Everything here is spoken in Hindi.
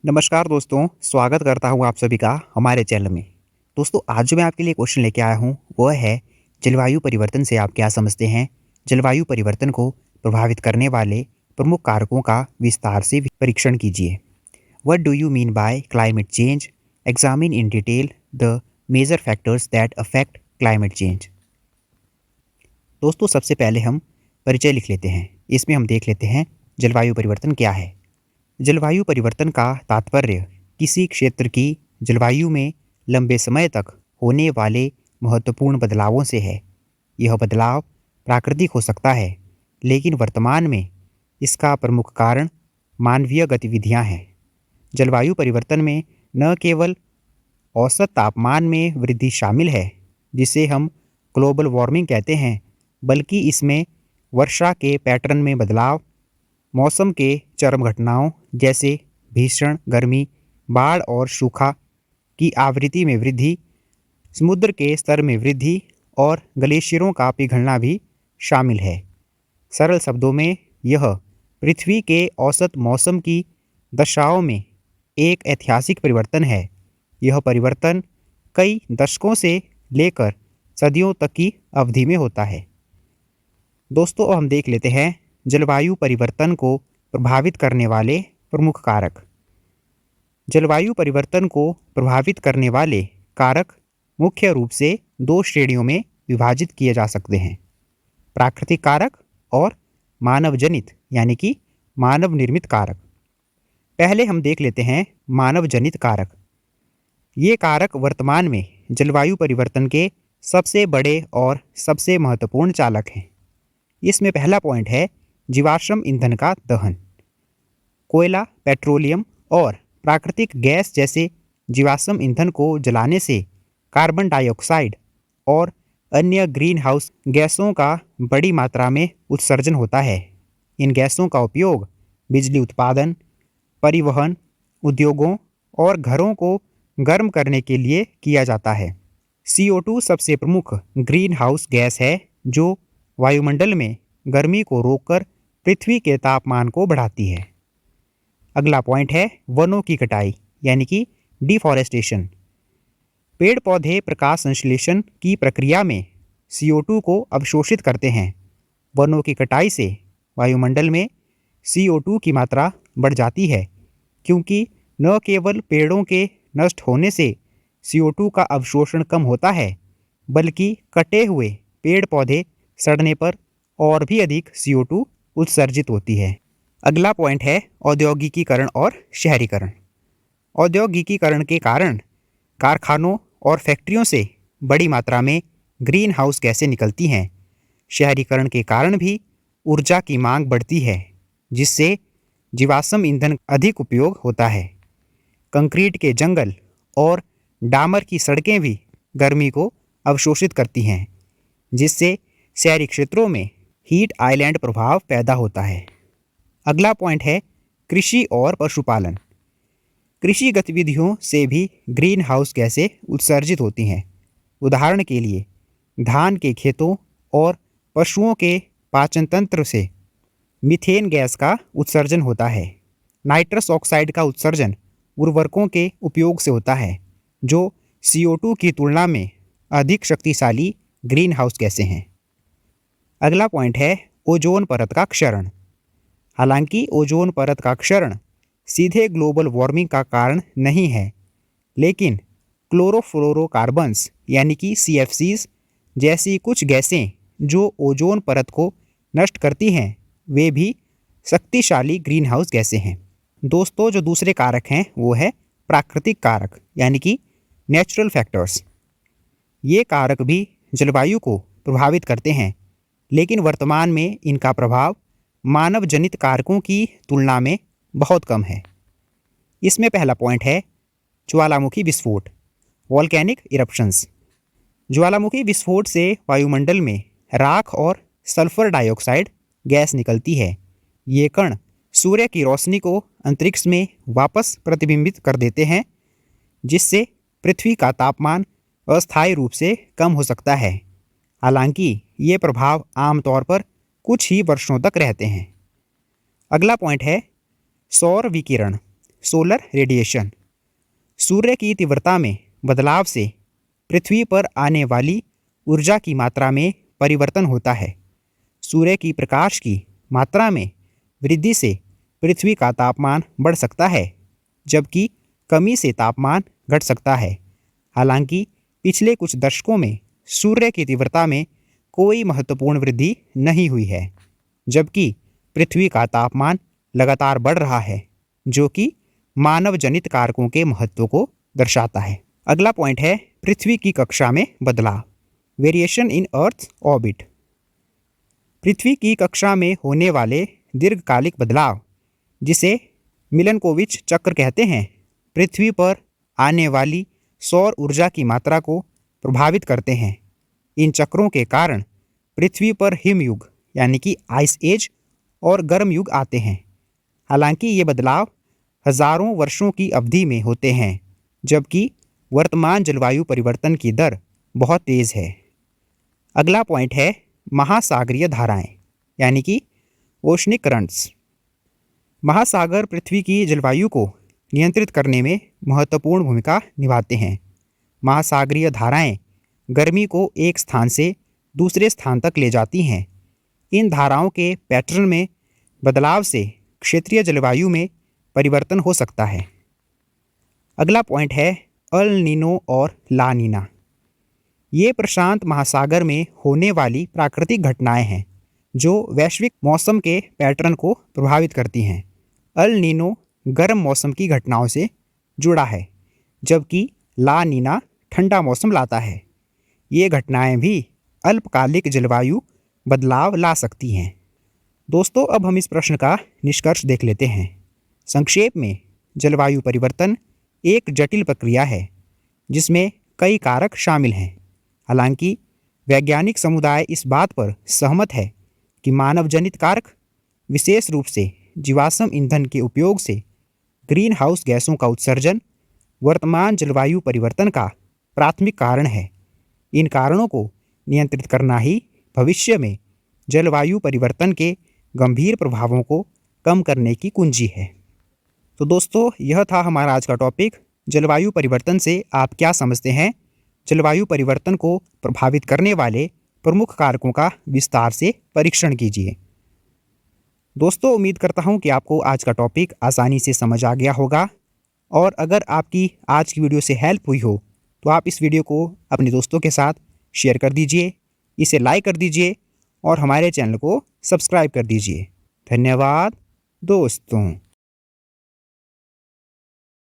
नमस्कार दोस्तों, स्वागत करता हूँ आप सभी का हमारे चैनल में। दोस्तों, आज जो मैं आपके लिए क्वेश्चन लेके आया हूँ, वह है जलवायु परिवर्तन से आप क्या समझते हैं? जलवायु परिवर्तन को प्रभावित करने वाले प्रमुख कारकों का विस्तार से परीक्षण कीजिए। What do you mean by climate change? Examine in detail the major factors that affect climate change. दोस्तों, सबसे पहले हम परिचय लिख लेते हैं। इसमें हम देख लेते हैं जलवायु परिवर्तन क्या है। जलवायु परिवर्तन का तात्पर्य किसी क्षेत्र की जलवायु में लंबे समय तक होने वाले महत्वपूर्ण बदलावों से है। यह बदलाव प्राकृतिक हो सकता है, लेकिन वर्तमान में इसका प्रमुख कारण मानवीय गतिविधियां हैं। जलवायु परिवर्तन में न केवल औसत तापमान में वृद्धि शामिल है, जिसे हम ग्लोबल वार्मिंग कहते हैं, बल्कि इसमें वर्षा के पैटर्न में बदलाव, मौसम के चरम घटनाओं जैसे भीषण गर्मी, बाढ़ और सूखा की आवृत्ति में वृद्धि, समुद्र के स्तर में वृद्धि और ग्लेशियरों का पिघलना भी शामिल है। सरल शब्दों में, यह पृथ्वी के औसत मौसम की दशाओं में एक ऐतिहासिक परिवर्तन है। यह परिवर्तन कई दशकों से लेकर सदियों तक की अवधि में होता है। दोस्तों, अब हम देख लेते हैं जलवायु परिवर्तन को प्रभावित करने वाले प्रमुख कारक। जलवायु परिवर्तन को प्रभावित करने वाले कारक मुख्य रूप से दो श्रेणियों में विभाजित किए जा सकते हैं: प्राकृतिक कारक और मानव जनित यानी कि मानव निर्मित कारक। पहले हम देख लेते हैं मानव जनित कारक। ये कारक वर्तमान में जलवायु परिवर्तन के सबसे बड़े और सबसे महत्वपूर्ण चालक हैं। इसमें पहला पॉइंट है जीवाश्म ईंधन का दहन। कोयला, पेट्रोलियम और प्राकृतिक गैस जैसे जीवाश्म ईंधन को जलाने से कार्बन डाइऑक्साइड और अन्य ग्रीन हाउस गैसों का बड़ी मात्रा में उत्सर्जन होता है। इन गैसों का उपयोग बिजली उत्पादन, परिवहन, उद्योगों और घरों को गर्म करने के लिए किया जाता है। CO2 सबसे प्रमुख ग्रीन हाउस गैस है, जो वायुमंडल में गर्मी को रोककर पृथ्वी के तापमान को बढ़ाती है। अगला पॉइंट है वनों की कटाई यानी कि डिफॉरेस्टेशन। पेड़ पौधे प्रकाश संश्लेषण की प्रक्रिया में CO2 को अवशोषित करते हैं। वनों की कटाई से वायुमंडल में CO2 की मात्रा बढ़ जाती है, क्योंकि न केवल पेड़ों के नष्ट होने से CO2 का अवशोषण कम होता है, बल्कि कटे हुए पेड़ पौधे सड़ने पर और भी अधिक CO2 उत्सर्जित होती है। अगला पॉइंट है औद्योगिकीकरण और शहरीकरण। औद्योगिकीकरण के कारण कारखानों और फैक्ट्रियों से बड़ी मात्रा में ग्रीन हाउस गैसें निकलती हैं। शहरीकरण के कारण भी ऊर्जा की मांग बढ़ती है, जिससे जीवाश्म ईंधन अधिक उपयोग होता है। कंक्रीट के जंगल और डामर की सड़कें भी गर्मी को अवशोषित करती हैं, जिससे शहरी क्षेत्रों में हीट आइलैंड प्रभाव पैदा होता है। अगला पॉइंट है कृषि और पशुपालन। कृषि गतिविधियों से भी ग्रीन हाउस गैसें उत्सर्जित होती हैं। उदाहरण के लिए, धान के खेतों और पशुओं के पाचन तंत्र से मीथेन गैस का उत्सर्जन होता है। नाइट्रस ऑक्साइड का उत्सर्जन उर्वरकों के उपयोग से होता है, जो CO2 की तुलना में अधिक शक्तिशाली ग्रीन हाउस गैसें हैं। अगला पॉइंट है ओजोन परत का क्षरण। हालांकि ओजोन परत का क्षरण सीधे ग्लोबल वार्मिंग का कारण नहीं है, लेकिन क्लोरोफ्लोरोकार्बन्स यानी कि CFCs जैसी कुछ गैसें जो ओजोन परत को नष्ट करती हैं, वे भी शक्तिशाली ग्रीन हाउस गैसें हैं। दोस्तों, जो दूसरे कारक हैं वो है प्राकृतिक कारक यानी कि नेचुरल फैक्टर्स। ये कारक भी जलवायु को प्रभावित करते हैं, लेकिन वर्तमान में इनका प्रभाव मानव जनित कारकों की तुलना में बहुत कम है। इसमें पहला पॉइंट है ज्वालामुखी विस्फोट, वॉल्केनिक इरप्शंस। ज्वालामुखी विस्फोट से वायुमंडल में राख और सल्फर डाइऑक्साइड गैस निकलती है। ये कण सूर्य की रोशनी को अंतरिक्ष में वापस प्रतिबिंबित कर देते हैं, जिससे पृथ्वी का तापमान अस्थायी रूप से कम हो सकता है। हालांकि ये प्रभाव आमतौर पर कुछ ही वर्षों तक रहते हैं। अगला पॉइंट है सौर विकिरण। Solar radiation. सूर्य की तीव्रता में बदलाव से पृथ्वी पर आने वाली ऊर्जा की मात्रा में परिवर्तन होता है। सूर्य की प्रकाश की मात्रा में वृद्धि से पृथ्वी का तापमान बढ़ सकता है, जबकि कमी से तापमान घट सकता है। हालांकि पिछले कुछ दशकों में सूर्य की तीव्रता में कोई महत्वपूर्ण वृद्धि नहीं हुई है, जबकि पृथ्वी का तापमान लगातार बढ़ रहा है, जो कि मानव जनित कारकों के महत्व को दर्शाता है। अगला पॉइंट है पृथ्वी की कक्षा में बदलाव, वेरिएशन इन अर्थ ऑर्बिट। पृथ्वी की कक्षा में होने वाले दीर्घकालिक बदलाव, जिसे मिलनकोविच चक्र कहते हैं, पृथ्वी पर आने वाली सौर ऊर्जा की मात्रा को प्रभावित करते हैं। इन चक्रों के कारण पृथ्वी पर हिमयुग यानी कि आइस एज और गर्म युग आते हैं। हालांकि ये बदलाव हजारों वर्षों की अवधि में होते हैं, जबकि वर्तमान जलवायु परिवर्तन की दर बहुत तेज़ है। अगला पॉइंट है महासागरीय धाराएं यानी कि ओशनिक करंट्स। महासागर पृथ्वी की जलवायु को नियंत्रित करने में महत्वपूर्ण भूमिका निभाते हैं। महासागरीय धाराएं गर्मी को एक स्थान से दूसरे स्थान तक ले जाती हैं। इन धाराओं के पैटर्न में बदलाव से क्षेत्रीय जलवायु में परिवर्तन हो सकता है। अगला पॉइंट है अल नीनो और ला नीना। ये प्रशांत महासागर में होने वाली प्राकृतिक घटनाएं हैं जो वैश्विक मौसम के पैटर्न को प्रभावित करती हैं। अल नीनो गर्म मौसम की घटनाओं से जुड़ा है, जबकि ला नीना ठंडा मौसम लाता है। ये घटनाएं भी अल्पकालिक जलवायु बदलाव ला सकती हैं। दोस्तों, अब हम इस प्रश्न का निष्कर्ष देख लेते हैं। संक्षेप में, जलवायु परिवर्तन एक जटिल प्रक्रिया है जिसमें कई कारक शामिल हैं। हालांकि वैज्ञानिक समुदाय इस बात पर सहमत है कि मानव जनित कारक, विशेष रूप से जीवाश्म ईंधन के उपयोग से ग्रीन हाउस गैसों का उत्सर्जन, वर्तमान जलवायु परिवर्तन का प्राथमिक कारण है। इन कारणों को नियंत्रित करना ही भविष्य में जलवायु परिवर्तन के गंभीर प्रभावों को कम करने की कुंजी है। तो दोस्तों, यह था हमारा आज का टॉपिक। जलवायु परिवर्तन से आप क्या समझते हैं? जलवायु परिवर्तन को प्रभावित करने वाले प्रमुख कारकों का विस्तार से परीक्षण कीजिए। दोस्तों, उम्मीद करता हूं कि आपको आज का टॉपिक आसानी से समझ आ गया होगा, और अगर आपकी आज की वीडियो से हेल्प हुई हो तो आप इस वीडियो को अपने दोस्तों के साथ शेयर कर दीजिए, इसे लाइक कर दीजिए और हमारे चैनल को सब्सक्राइब कर दीजिए। धन्यवाद दोस्तों।